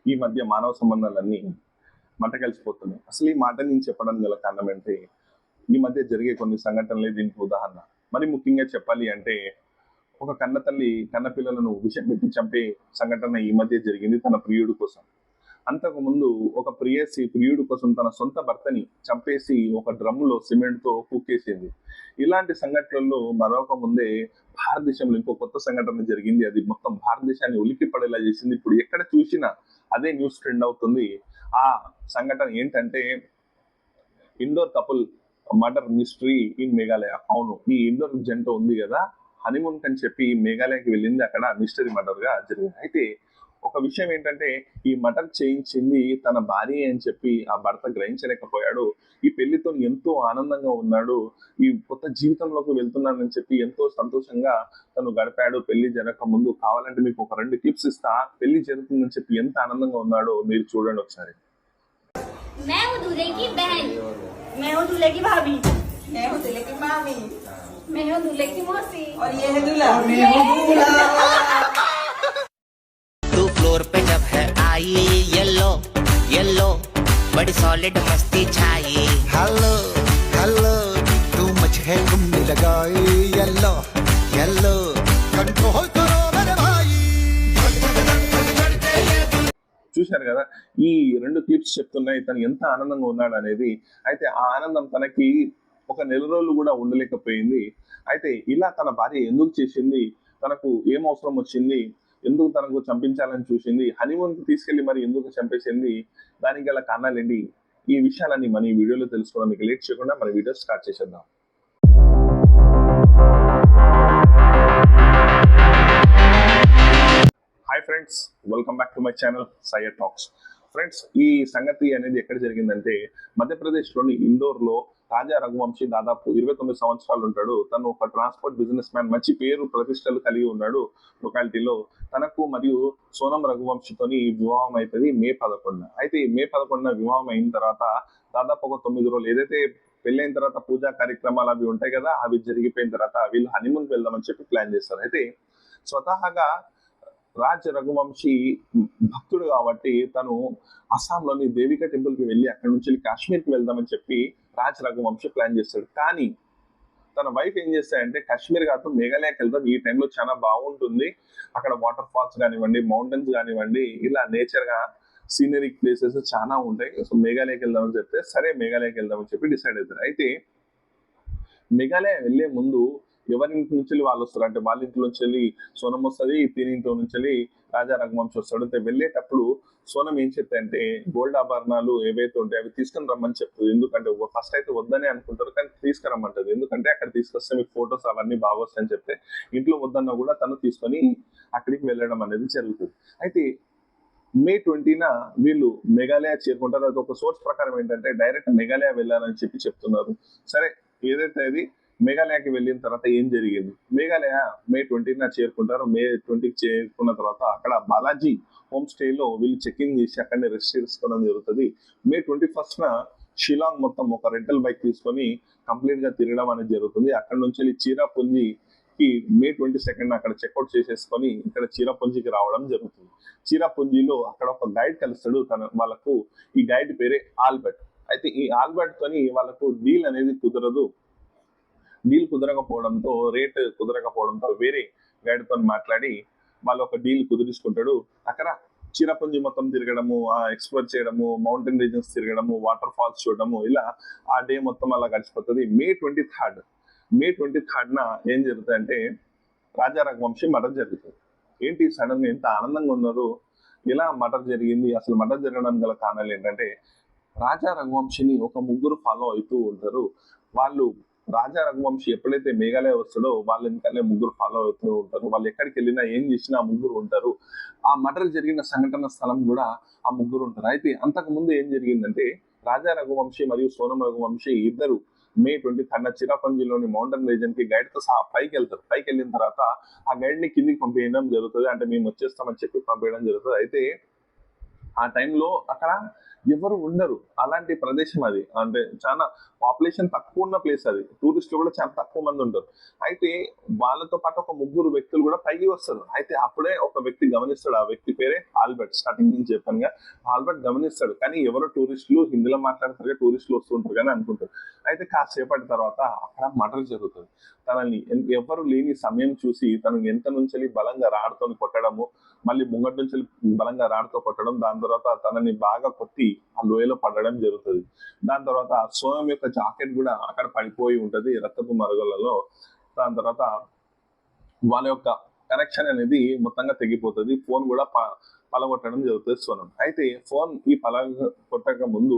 ఈ మధ్య మానవ సంబంధాలన్నీ మంట కలిసిపోతున్నాయి. అసలు ఈ మాట నేను చెప్పడం గల కారణం ఏంటి, ఈ మధ్య జరిగే కొన్ని సంఘటనలే దీనికి ఉదాహరణ. మరి ముఖ్యంగా చెప్పాలి అంటే, ఒక కన్న తల్లి కన్న పిల్లలను విషం పెట్టి చంపే సంఘటన ఈ మధ్య జరిగింది తన ప్రియుడి కోసం. అంతకు ముందు ఒక ప్రియేసి ప్రియుడి కోసం తన సొంత భర్తని చంపేసి ఒక డ్రమ్ములో సిమెంట్‌తో కుక్కేసింది. ఇలాంటి సంఘటనలు మరొక ముందే భారతదేశంలో ఇంకో కొత్త సంఘటన జరిగింది. అది మొత్తం భారతదేశాన్ని ఉలిక్కిపడేలా చేసింది. ఇప్పుడు ఎక్కడ చూసినా అదే న్యూస్ ట్రెండ్ అవుతుంది. ఆ సంఘటన ఏంటంటే, Indore couple murder mystery in Meghalaya. అవును, ఈ ఇండోర్ జంట ఉంది కదా, హనీమూన్ కని చెప్పి మేఘాలయకి వెళ్ళింది. అక్కడ మిస్టరీ మర్డర్‌గా జరిగింది. అయితే ఒక విషయం ఏంటంటే, ఈ మర్డర్ చేయించింది తన భార్యే అని చెప్పి ఆ భర్త గ్రహించలేకపోయాడు. ఈ పెళ్లితోని ఎంతో ఆనందంగా ఉన్నాడు. ఈ కొత్త జీవితంలోకి వెళ్తున్నానని చెప్పి ఎంతో సంతోషంగా తను గడిపాడు పెళ్లి జరగక ముందు. కావాలంటే మీకు ఒక 2 క్లిప్స్ ఇస్తా. పెళ్లి జరుగుతుందని చెప్పి ఎంత ఆనందంగా ఉన్నాడో మీరు చూడండి ఒకసారి. मैं हूँ दूल्हे की बहन, मैं हूँ दूल्हे की भाभी, मैं हूँ दूल्हे की मामी मैं हूँ दूल्हे की मौसी और ये है दूल्हा। टू फ्लोर पे जब है आई येलो येलो बड़ी सॉलिड मस्ती छाई हेलो हेलो तू मच है घूमने लगाए येलो येलो कंट्रोल करो मेरे भाई। చూశారు కదా, ఈ 2 క్లిప్స్ చెప్తున్నాయి తను ఎంత ఆనందంగా ఉన్నాడు అనేది. అయితే ఆ ఆనందం తనకి ఒక నెల రోజులు కూడా ఉండలేకపోయింది. అయితే ఇలా తన భార్య ఎందుకు చేసింది, తనకు ఏం అవసరం వచ్చింది, ఎందుకు తనకు చంపించాలని చూసింది, హనీమూన్కి తీసుకెళ్లి మరి ఎందుకు చంపేసింది, దానికి గల కారణాలేంటి, ఈ విషయాలన్నీ మన ఈ వీడియోలో తెలుసుకుందాం. మీకు లేట్ చేయకుండా మన వీడియో స్టార్ట్ చేసేద్దాం. Hi friends, welcome back to my channel Syed talks. Friends, ఈ సంగతి అనేది ఎక్కడ జరిగిందంటే, మధ్యప్రదేశ్లోని ఇండోర్లో రాజా రఘువంశీ దాదాపు 29 సంవత్సరాలు ఉంటాడు. తను ఒక ట్రాన్స్పోర్ట్ బిజినెస్ మ్యాన్, మంచి పేరు ప్రతిష్టలు కలిగి ఉన్నాడు లొకాలిటీలో. తనకు మరియు సోనం రఘువంశీతోని వివాహం అవుతుంది మే 11. అయితే ఈ మే 11 వివాహం అయిన తర్వాత దాదాపు ఒక 9 రోజులు ఏదైతే పెళ్ళైన తర్వాత పూజా కార్యక్రమాలు అవి ఉంటాయి కదా, అవి జరిగిపోయిన తర్వాత వీళ్ళు హనీమూన్కి వెళ్దామని చెప్పి ప్లాన్ చేస్తారు. అయితే స్వతహాగా రాజ్ రఘువంశీ భక్తుడు కాబట్టి తను అస్సాంలోని దేవికా టెంపుల్ కి వెళ్ళి అక్కడ నుంచి కాశ్మీర్కి వెళ్దామని చెప్పి రాజ్ రఘువంశీ ప్లాన్ చేస్తాడు. కానీ తన వైఫ్ ఏం చేస్తాయంటే, కాశ్మీర్ కాదు మేఘాలయకి వెళ్దాం, ఈ టైంలో చాలా బాగుంటుంది, అక్కడ వాటర్ ఫాల్స్ కానివ్వండి, మౌంటైన్స్ కానివ్వండి, ఇలా నేచర్ గా సీనరిక్ ప్లేసెస్ చాలా ఉంటాయి, సో మేఘాలయకి వెళ్దామని చెప్తే సరే మేఘాలయకి వెళ్దామని చెప్పి డిసైడ్ అవుతారు. అయితే మేఘాలయ వెళ్లే ముందు ఎవరింటి నుంచి వాళ్ళు వస్తారు అంటే, వాళ్ళ ఇంటి నుంచి వెళ్ళి సోనం వస్తుంది, తినింటి నుంచి వెళ్ళి రాజా రఘువంశీ వస్తాడు. అయితే వెళ్ళేటప్పుడు సోనం ఏం చెప్తాయంటే, గోల్డ్ ఆభరణాలు ఏవైతే ఉంటాయి అవి తీసుకుని రమ్మని చెప్తుంది. ఎందుకంటే ఫస్ట్ అయితే వద్దనే అనుకుంటారు, కానీ తీసుకురమ్మంటది. ఎందుకంటే అక్కడ తీసుకొస్తే మీకు ఫొటోస్ అవన్నీ బాగా వస్తాయని చెప్తే, ఇంట్లో వద్దన్నా కూడా తను తీసుకొని అక్కడికి వెళ్ళడం అనేది జరుగుతుంది. అయితే మే 20న వీళ్ళు మేఘాలయ చేరుకుంటారు. అది ఒక సోర్స్ ప్రకారం ఏంటంటే, డైరెక్ట్ మేఘాలయ వెళ్ళాలని చెప్పి చెప్తున్నారు. సరే, ఏదైతే అది మేఘాలయకి వెళ్ళిన తర్వాత ఏం జరిగింది, మేఘాలయ మే 20న చేరుకుంటారు. మే 20కి చేరుకున్న తర్వాత అక్కడ బాలాజీ హోమ్ స్టేలో వీళ్ళు చెక్ఇన్ చేసి అక్కడనే రెస్ట్ చేసుకోవడం జరుగుతుంది. మే 21న షిలాంగ్ మొత్తం ఒక రెంటల్ బైక్ తీసుకొని కంప్లీట్ గా తిరగడం అనేది జరుగుతుంది. అక్కడ నుంచి వెళ్ళి చీరాపుంజికి మే 22న అక్కడ చెక్అవుట్ చేసేసుకొని ఇక్కడ చీరాపుంజికి రావడం జరుగుతుంది. చీరాపుంజిలో అక్కడ ఒక గైడ్ కలుస్తాడు. వాళ్ళకు ఈ గైడ్ పేరే ఆల్బర్ట్. అయితే ఈ ఆల్బర్ట్ తోని వాళ్ళకు డీల్ అనేది కుదరదు. డీల్ కుదరకపోవడంతో, రేట్ కుదరకపోవడంతో వేరే గైడ్ తో మాట్లాడి వాళ్ళు ఒక డీల్ కుదిరించుకుంటాడు. అక్కడ చిరపుంజి మొత్తం తిరగడము, ఎక్స్ప్లోర్ చేయడము, మౌంటైన్ రీజన్స్ తిరగడము, వాటర్ ఫాల్స్ చూడడము, ఇలా ఆ డే మొత్తం అలా గడిచిపోతుంది. మే 23న ఏం జరుగుతుందంటే, రాజా రఘువంశీ మర్డర్ జరుగుతుంది. ఏంటి సడన్ గా ఎంత ఆనందంగా ఉన్నారు, ఇలా మర్డర్ జరిగింది, అసలు మర్డర్ జరగడానికి గల కారణాలు ఏంటంటే, రాజా రఘువంశీని ఒక ముగ్గురు ఫాలో అవుతూ ఉంటారు. వాళ్ళు రాజా రఘువంశీ ఎప్పుడైతే మేఘాలయ వస్తాడో వాళ్ళ వెనకాలే ముగ్గురు ఫాలో అవుతూ ఉంటారు. వాళ్ళు ఎక్కడికి వెళ్ళినా ఏం చేసినా ఆ ముగ్గురు ఉంటారు. ఆ మర్డర్ జరిగిన సంఘటన స్థలం కూడా ఆ ముగ్గురు ఉంటారు. అయితే అంతకు ముందు ఏం జరిగిందంటే, రాజా రఘువంశీ మరియు సోనం రఘువంశీ ఇద్దరు మే 23న చిరాపంజిలోని మౌంటైన్ రీజన్ కి గైడ్ తో సహా పైకి వెళ్తారు. పైకి వెళ్ళిన తర్వాత ఆ గైడ్ ని కిందికి పంపించడం జరుగుతుంది. అంటే మేము వచ్చేస్తామని చెప్పి పంపించడం జరుగుతుంది. అయితే ఆ టైంలో అక్కడ ఎవరు ఉండరు, అలాంటి ప్రదేశం అది. అంటే చాలా పాపులేషన్ తక్కువ ఉన్న ప్లేస్ అది, టూరిస్టులు కూడా చాలా తక్కువ మంది ఉంటారు. అయితే వాళ్ళతో పాటు ఒక ముగ్గురు వ్యక్తులు కూడా పైకి వస్తారు. అయితే అప్పుడే ఒక వ్యక్తి గమనిస్తాడు, ఆ వ్యక్తి పేరే ఆల్బర్ట్. స్టార్టింగ్ నుంచి చెప్పానుగా, ఆల్బర్ట్ గమనిస్తాడు. కానీ ఎవరో టూరిస్టులు హిందీలో మాట్లాడతారు, టూరిస్టులు వస్తుంటారు కానీ అనుకుంటారు. అయితే కాసేపటి తర్వాత అక్కడ మర్డర్ జరుగుతుంది. తనని ఎవరు లేని సమయం చూసి తను ఎంత నుంచి బలంగా రాడుతో కొట్టడము, మళ్ళీ ముంగటి నుంచి బలంగా రాడుతో కొట్టడం, దాని తర్వాత తనని బాగా కొట్టి ఆ లోయలో పడడం జరుగుతుంది. దాని తర్వాత సోనం యొక్క జాకెట్ కూడా అక్కడ పడిపోయి ఉంటది రక్తపు మరుగులలో. దాని తర్వాత వాళ్ళ యొక్క కనెక్షన్ అనేది మొత్తంగా తెగిపోతుంది. ఫోన్ కూడా పలగొట్టడం జరుగుతుంది సోనం. అయితే ఫోన్ ఈ కొట్టక ముందు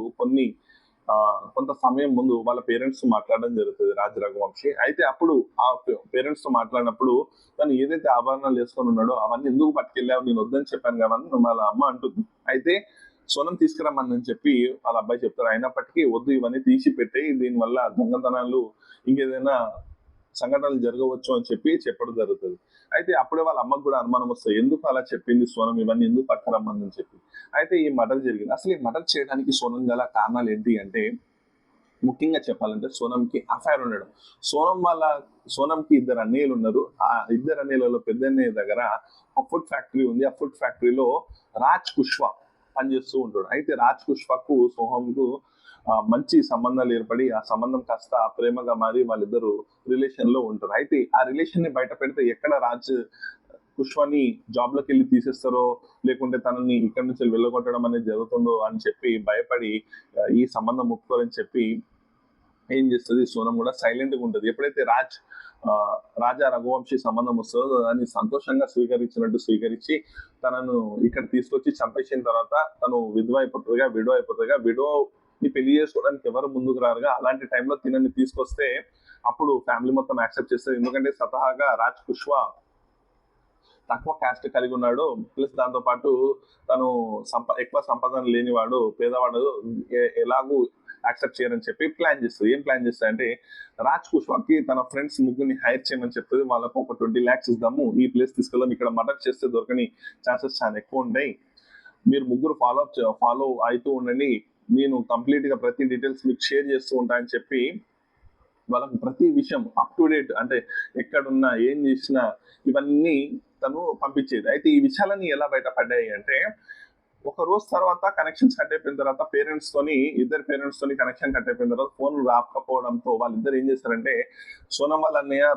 కొంత సమయం ముందు వాళ్ళ పేరెంట్స్ మాట్లాడడం జరుగుతుంది రాజ్ రఘువంశీ. అయితే అప్పుడు ఆ పేరెంట్స్ తో మాట్లాడినప్పుడు తను ఏదైతే ఆభరణాలు వేసుకొని ఉన్నాడో అవన్నీ ఎందుకు పట్టుకెళ్ళావు, నేను వద్దని చెప్పాను కాబట్టి వాళ్ళ అమ్మ అంటుంది. అయితే సోనం తీసుకురమ్మని చెప్పి వాళ్ళ అబ్బాయి చెప్తారు. అయినప్పటికీ వద్దు, ఇవన్నీ తీసి పెట్టేయి, దీనివల్ల దొంగతనాలు ఇంకేదైనా సంఘటనలు జరగవచ్చు అని చెప్పి చెప్పడం జరుగుతుంది. అయితే అప్పుడే వాళ్ళ అమ్మకు కూడా అనుమానం వస్తుంది, ఎందుకు అలా చెప్పింది సోనం, ఇవన్నీ ఎందుకు పట్టుకురమ్మని చెప్పి. అయితే ఈ మర్డర్ జరిగింది. అసలు ఈ మర్డర్ చేయడానికి సోనం గల కారణాలు ఏంటి అంటే, ముఖ్యంగా చెప్పాలంటే సోనంకి అఫైర్ ఉండడం. సోనంకి ఇద్దరు అన్నయ్యలు ఉన్నారు. ఆ ఇద్దరు అన్నయ్యలలో పెద్ద అన్నయ్య దగ్గర ఒక ఫుడ్ ఫ్యాక్టరీ ఉంది. ఆ ఫుడ్ ఫ్యాక్టరీలో రాజ్ కుష్వా పనిచేస్తూ ఉంటాడు. అయితే రాజ్ కుష్వాకు సోహంకు మంచి సంబంధాలు ఏర్పడి ఆ సంబంధం కాస్త ప్రేమగా మారి వాళ్ళిద్దరు రిలేషన్ లో ఉంటారు. అయితే ఆ రిలేషన్ ని బయట పెడితే ఎక్కడ రాజ్ కుష్వాని జాబ్ లోకి వెళ్ళి తీసేస్తారో, లేకుంటే తనని ఇక్కడి నుంచి వెళ్ళగొట్టడం అనేది జరుగుతుందో అని చెప్పి భయపడి ఈ సంబంధం ఒప్పుకోరని చెప్పి ఏం చేస్తుంది సోనం కూడా సైలెంట్ గా ఉంటుంది. ఎప్పుడైతే రాజా రఘువంశీ సంబంధం వస్తుందో దాన్ని సంతోషంగా స్వీకరించి తనను ఇక్కడ తీసుకొచ్చి చంపేసిన తర్వాత తను విధవ అయిపోతుందిగా విడోని పెళ్లి చేసుకోవడానికి ఎవరు ముందుకు రారుగా. అలాంటి టైంలో తినని తీసుకొస్తే అప్పుడు ఫ్యామిలీ మొత్తం యాక్సెప్ట్ చేస్తారు. ఎందుకంటే స్వతహాగా రాజ్ కుష్వా తక్కువ క్యాస్ట్ కలిగి ఉన్నాడు, ప్లస్ దాంతో పాటు తను ఎక్కువ సంపాదన లేనివాడు, పేదవాడు, ఎలాగూ యాక్సెప్ట్ చేయరని చెప్పి ప్లాన్ చేస్తుంది. ఏం ప్లాన్ చేస్తుంది అంటే, రాజ్ కుష్వాకి తన ఫ్రెండ్స్ ముగ్గురిని హైర్ చేయమని చెప్తుంది. వాళ్ళకు ఒక 20 lakhs ఇద్దాము, ఈ ప్లేస్ తీసుకెళ్దాం, ఇక్కడ మర్డర్ చేస్తే దొరకని ఛాన్సెస్ చాలా ఎక్కువ ఉంటాయి, మీరు ముగ్గురు ఫాలో అవుతూ ఉండండి, నేను కంప్లీట్ గా ప్రతి డీటెయిల్స్ మీకు షేర్ చేస్తూ ఉంటా అని చెప్పి వాళ్ళకు ప్రతి విషయం అప్ టు డేట్, అంటే ఎక్కడున్నా ఏం చేసినా ఇవన్నీ తను పంపించేది. అయితే ఈ విషయాలన్నీ ఎలా బయటపడ్డాయి అంటే, ఒక రోజు తర్వాత కనెక్షన్స్ కట్ అయిపోయిన తర్వాత ఇద్దరు పేరెంట్స్ తోని కనెక్షన్ కట్ అయిపోయిన తర్వాత ఫోన్ రాకపోవడంతో వాళ్ళిద్దరు ఏం చేస్తారంటే, సోనం వాళ్ళ అన్నయ్య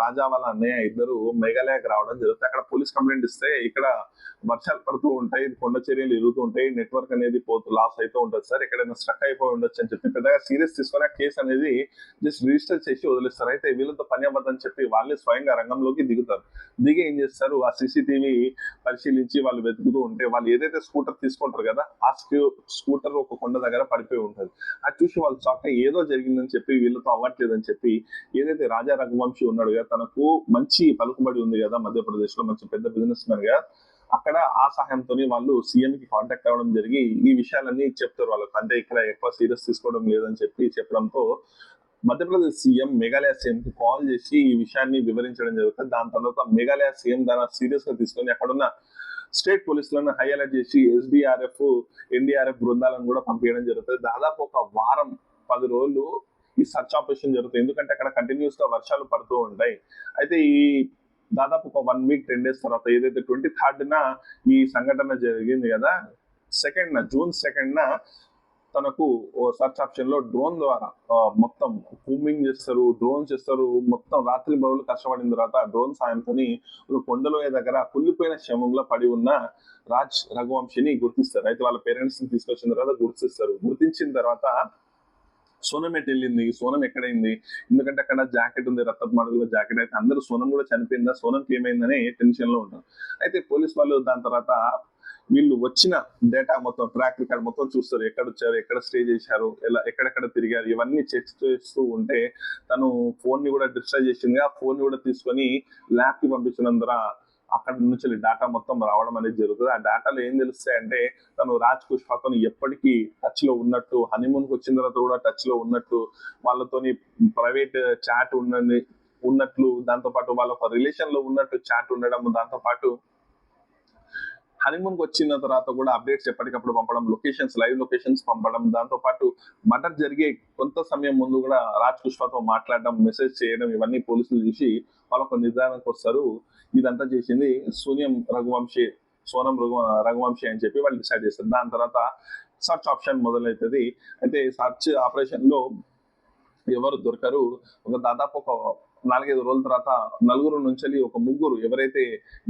రాజా వాళ్ళ అన్నయ్య ఇద్దరు మేఘాలయకు రావడం జరుగుతుంది. అక్కడ పోలీస్ కంప్లైంట్ ఇస్తే ఇక్కడ వర్షాలు పడుతూ ఉంటాయి, కొండ చర్యలు ఎరుగుతూ ఉంటాయి, నెట్వర్క్ అనేది లాస్ అవుతూ ఉంటుంది సార్, ఎక్కడైనా స్ట్రక్ అయిపోయి ఉండొచ్చు అని చెప్పి పెద్దగా సీరియస్ తీసుకొని ఆ కేసు అనేది జస్ట్ రిజిస్టర్ చేసి వదిలేస్తారు. అయితే వీళ్ళతో పని అవ్వద్దని చెప్పి వాళ్ళే స్వయంగా రంగంలోకి దిగి ఏం చేస్తారు, ఆ సీసీటీవీ పరిశీలించి వాళ్ళు వెతుకుతూ ఉంటే వాళ్ళు ఏదైతే స్కూటర్ తీసుకుంటారు కదా, ఆ స్కూటర్ ఒక కొండ దగ్గర పడిపోయి ఉంటుంది. అది చూసి వాళ్ళు షాక్ అయ్యి ఏదో జరిగిందని చెప్పి వీళ్ళతో అవ్వట్లేదని చెప్పి, ఏదైతే రాజా రఘువంశీ ఉన్నాడు కదా, తనకు మంచి పలుకుబడి ఉంది కదా మధ్యప్రదేశ్ లో, మంచి పెద్ద బిజినెస్ మ్యాన్ గా, అక్కడ ఆ సహాయంతో వాళ్ళు సీఎం కి కాంటాక్ట్ అవ్వడం జరిగి ఈ విషయాలన్నీ చెప్తారు వాళ్ళకి. అంటే ఇక్కడ ఎక్కువ సీరియస్ తీసుకోవడం లేదని చెప్పడంతో మధ్యప్రదేశ్ సీఎం మేఘాలయ సీఎం కి కాల్ చేసి ఈ విషయాన్ని వివరించడం జరుగుతుంది. దాని తర్వాత మేఘాలయ సీఎం దాన్ని సీరియస్ గా తీసుకొని అక్కడున్న స్టేట్ పోలీసులను హై అలర్ట్ చేసి ఎస్డిఆర్ఎఫ్, ఎన్డీఆర్ఎఫ్ బృందాలను కూడా పంపించడం జరుగుతుంది. దాదాపు ఒక వారం 10 రోజులు ఈ సర్చ్ ఆపరేషన్ జరుగుతుంది. ఎందుకంటే అక్కడ కంటిన్యూస్ గా వర్షాలు పడుతూ ఉంటాయి. అయితే ఈ దాదాపు ఒక 1 week 10 days తర్వాత ఏదైతే 23rd ఈ సంఘటన జరిగింది కదా, జూన్ 2nd తనకు సర్చ్ ఆప్షన్ లో డ్రోన్ ద్వారా మొత్తం కూమింగ్ చేస్తారు, డ్రోన్స్ చేస్తారు. మొత్తం రాత్రి బరువులు కష్టపడిన తర్వాత డ్రోన్ సాయంతో ఒక కొండలోయ దగ్గర కుళ్ళిపోయిన శవంలో పడి ఉన్న రాజ్ రఘువంశీని గుర్తిస్తారు. అయితే వాళ్ళ పేరెంట్స్ ని తీసుకొచ్చిన తర్వాత గుర్తించిన తర్వాత సోనం ఎటు వెళ్ళింది, సోనం ఎక్కడైంది, ఎందుకంటే అక్కడ జాకెట్ ఉంది, రక్తపు మడుగులో జాకెట్. అయితే అందరూ సోనం కూడా చనిపోయిందా, సోనంకి ఏమైందని టెన్షన్ లో ఉంటారు. అయితే పోలీస్ వాళ్ళు దాని తర్వాత వీళ్ళు వచ్చిన డేటా మొత్తం, ట్రాక్ రికార్డ్ మొత్తం చూస్తారు, ఎక్కడ వచ్చారు, ఎక్కడ స్టే చేశారు, ఎక్కడెక్కడ తిరిగారు, ఇవన్నీ చెక్ చేస్తూ ఉంటే తను ఫోన్ ని కూడా డిస్ట్రాయ్ చేసింది. ఆ ఫోన్ ని కూడా తీసుకొని ల్యాబ్ కి పంపించినందున అక్కడ నుంచి డేటా మొత్తం రావడం అనేది జరుగుతుంది. ఆ డేటాలో ఏం తెలుస్తాయంటే, తను రాజ్ కుష్వాతో ఎప్పటికీ టచ్ లో ఉన్నట్టు, హనీమూన్ కి వచ్చిన తర్వాత కూడా టచ్ లో ఉన్నట్టు, వాళ్ళతోని ప్రైవేట్ చాట్ ఉన్నట్లు, దాంతో పాటు వాళ్ళ ఒక రిలేషన్ లో ఉన్నట్టు చాట్ ఉండడం, దాంతో పాటు హనీమూన్ కి వచ్చిన తర్వాత కూడా అప్డేట్స్ ఎప్పటికప్పుడు పంపడం, లైవ్ లొకేషన్స్ పంపడం, దాంతో పాటు మర్డర్ జరిగే కొంత సమయం ముందు కూడా రాజ్ పుష్పతో మాట్లాడడం, మెసేజ్ చేయడం, ఇవన్నీ పోలీసులు చూసి వాళ్ళొక నిర్ధారణకు వస్తారు. ఇదంతా చేసింది సోనం రఘువంశీ అని చెప్పి వాళ్ళు డిసైడ్ చేస్తారు. దాని తర్వాత సర్చ్ ఆప్షన్ మొదలవుతుంది. అయితే సర్చ్ ఆపరేషన్ లో ఎవరు దొరకరు. దాదాపు ఒక 4-5 రోజుల తర్వాత నలుగురు నుంచి ఒక ముగ్గురు ఎవరైతే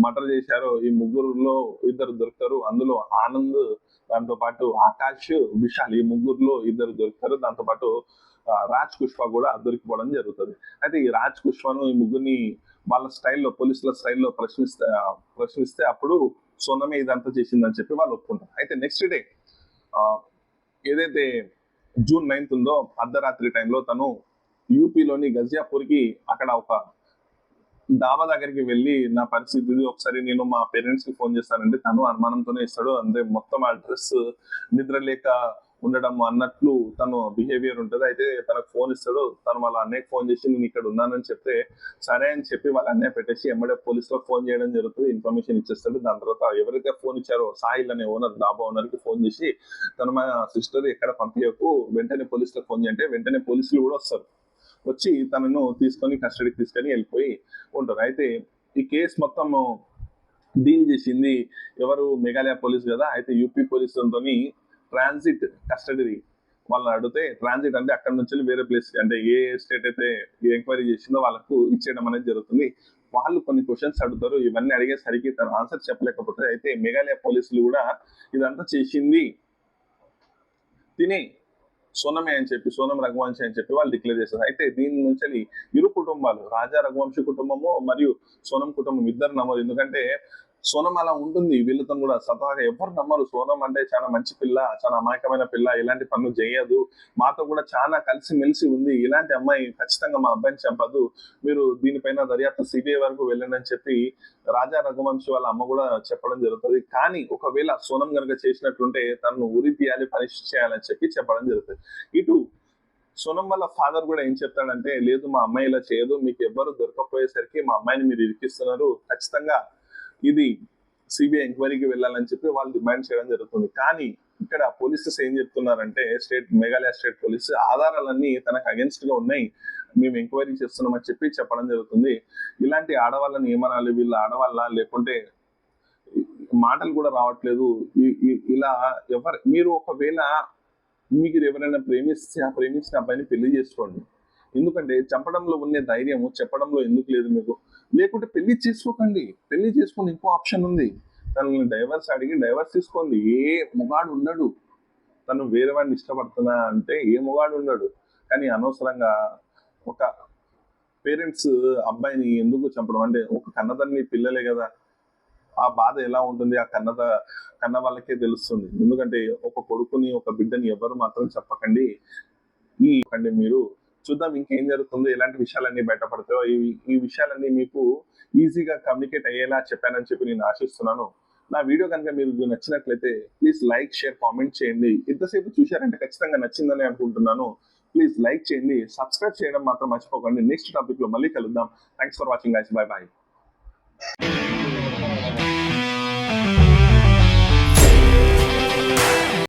మర్డర్ చేశారో ఈ ముగ్గురులో ఇద్దరు దొరుకుతారు. అందులో ఆనంద్, దాంతో పాటు ఆకాష్, విశాల్, ఈ ముగ్గురులో ఇద్దరు దొరుకుతారు. దాంతో పాటు రాజ్ పుష్ప కూడా దొరికిపోవడం జరుగుతుంది. అయితే ఈ రాజ్ పుష్పను ఈ ముగ్గురిని వాళ్ళ స్టైల్లో, పోలీసుల స్టైల్లో ప్రశ్నిస్తే అప్పుడు సోనమే ఇదంతా చేసిందని చెప్పి వాళ్ళు ఒప్పుకుంటారు. అయితే నెక్స్ట్ డే ఏదైతే June 9th ఉందో అర్ధరాత్రి టైంలో తను యూపీలోని గజియాపూర్కి అక్కడ ఒక డాబా దగ్గరికి వెళ్ళి నా పరిస్థితి ఇది, ఒకసారి నేను మా పేరెంట్స్ కి ఫోన్ చేస్తానంటే తను అనుమానంతోనే ఇస్తాడు. అంటే మొత్తం అడ్రస్ నిద్ర లేక ఉండడం అన్నట్లు తను బిహేవియర్ ఉంటుంది. అయితే తనకు ఫోన్ ఇస్తాడు. తను వాళ్ళ అన్నయ్యకి ఫోన్ చేసి నేను ఇక్కడ ఉన్నానని చెప్తే సరే అని చెప్పి వాళ్ళ అన్నయ్య పెట్టేసి ఎమ్మడే పోలీసులకు ఫోన్ చేయడం జరుగుతుంది. ఇన్ఫర్మేషన్ ఇచ్చేస్తాడు. దాని తర్వాత ఎవరైతే ఫోన్ ఇచ్చారో సాహిల్ అనే ఓనర్, డాబా ఓనర్ కి ఫోన్ చేసి తను మా సిస్టర్ ఎక్కడ పంపించకు, వెంటనే పోలీసులకు ఫోన్ చేయంటే వెంటనే పోలీసులు కూడా వస్తారు. వచ్చి తనను కస్టడీకి తీసుకొని వెళ్ళిపోయి ఉంటారు. అయితే ఈ కేసు మొత్తం డీల్ చేసింది ఎవరు? మేఘాలయ పోలీస్ కదా. అయితే యూపీ పోలీసులతో ట్రాన్సిట్ కస్టడీ వాళ్ళని అడిగితే, ట్రాన్సిట్ అంటే అక్కడ నుంచి వేరే ప్లేస్ అంటే ఏ స్టేట్ అయితే ఎంక్వైరీ చేసిందో వాళ్ళకు ఇచ్చేయడం అనేది జరుగుతుంది. వాళ్ళు కొన్ని క్వశ్చన్స్ అడుగుతారు. ఇవన్నీ అడిగేసరికి తన ఆన్సర్ చెప్పలేకపోతే అయితే మేఘాలయ పోలీసులు కూడా ఇదంతా చేసింది తిని సోనమే అని చెప్పి, సోనం రఘువంశీ అని చెప్పి వాళ్ళు డిక్లేర్ చేస్తారు. అయితే దీని నుంచి ఇరు కుటుంబాలు, రాజా రఘువంశీ కుటుంబము మరియు సోనం కుటుంబం ఇద్దరు నమ్మరు. ఎందుకంటే సోనం అలా ఉంటుంది. వీళ్ళతో కూడా స్వతహాగా ఎవరు నమ్మరు. సోనం అంటే చాలా మంచి పిల్ల, చాలా అమాయకమైన పిల్ల, ఇలాంటి పనులు చేయదు, మాతో కూడా చాలా కలిసిమెలిసి ఉంది, ఇలాంటి అమ్మాయి ఖచ్చితంగా మా అబ్బాయిని చంపదు, మీరు దీనిపైన దర్యాప్తు సిబిఐ వరకు వెళ్ళండి అని చెప్పి రాజా రఘువంశీ వాళ్ళ అమ్మ కూడా చెప్పడం జరుగుతుంది. కానీ ఒకవేళ సోనం కనుక చేసినట్లుంటే తనను ఉరి తీయాలి, పనిష్ చేయాలని చెప్పి చెప్పడం జరుగుతుంది. ఇటు సోనం వాళ్ళ ఫాదర్ కూడా ఏం చెప్తాడంటే, లేదు మా అమ్మాయి ఇలా చేయదు, మీకు ఎవ్వరు దొరకపోయేసరికి మా అమ్మాయిని మీరు ఇరికిస్తున్నారు, ఖచ్చితంగా ఇది సిబిఐ ఎంక్వైరీకి వెళ్ళాలని చెప్పి వాళ్ళు డిమాండ్ చేయడం జరుగుతుంది. కానీ ఇక్కడ పోలీసెస్ ఏం చెప్తున్నారంటే, మేఘాలయ స్టేట్ పోలీస్ ఆధారాలన్నీ తనకు అగెన్స్ట్ గా ఉన్నాయి, మేము ఎంక్వైరీ చేస్తున్నామని చెప్పి చెప్పడం జరుగుతుంది. ఇలాంటి ఆడవాళ్ళని ఏమనాలి? వీళ్ళ ఆడవాళ్ళ, లేకుంటే మాటలు కూడా రావట్లేదు. ఇలా మీరు ఒకవేళ మీకు ఎవరైనా ప్రేమిస్తే ఆ ప్రేమించిన అబ్బాయిని పెళ్లి చేసుకోండి. ఎందుకంటే చంపడంలో ఉండే ధైర్యము చెప్పడంలో ఎందుకు లేదు మీకు? లేకుంటే పెళ్లి చేసుకోకండి. పెళ్లి చేసుకుని ఇంకో ఆప్షన్ ఉంది, తనని డైవర్స్ అడిగి డైవర్స్ తీసుకోండి. ఏ మొగాడు ఉండడు. తను వేరే వాడిని ఇష్టపడుతున్నా అంటే ఏ మొగాడు ఉండడు. కానీ అనవసరంగా ఒక పేరెంట్స్ అబ్బాయిని ఎందుకు చంపడం? అంటే ఒక కన్నతల్లి పిల్లలే కదా, ఆ బాధ ఎలా ఉంటుంది ఆ కన్న వాళ్ళకే తెలుస్తుంది. ఎందుకంటే ఒక కొడుకుని, ఒక బిడ్డని ఎవరు మాత్రం చెప్పకండి. మీరు చూద్దాం ఇంకేం జరుగుతుందో, ఎలాంటి విషయాలన్నీ బయటపడతాయో. ఈ విషయాలన్నీ మీకు ఈజీగా కమ్యూనికేట్ అయ్యేలా చెప్పానని చెప్పి నేను ఆశిస్తున్నాను. నా వీడియో కనుక మీకు నచ్చినట్లయితే ప్లీజ్ లైక్, షేర్, కామెంట్ చేయండి. ఇంతసేపు చూశారంటే ఖచ్చితంగా నచ్చిందని అనుకుంటున్నాను. ప్లీజ్ లైక్ చేయండి, సబ్స్క్రైబ్ చేయడం మాత్రం మర్చిపోకండి. నెక్స్ట్ టాపిక్ లో మళ్ళీ కలుద్దాం. Thanks for watching guys. Bye bye.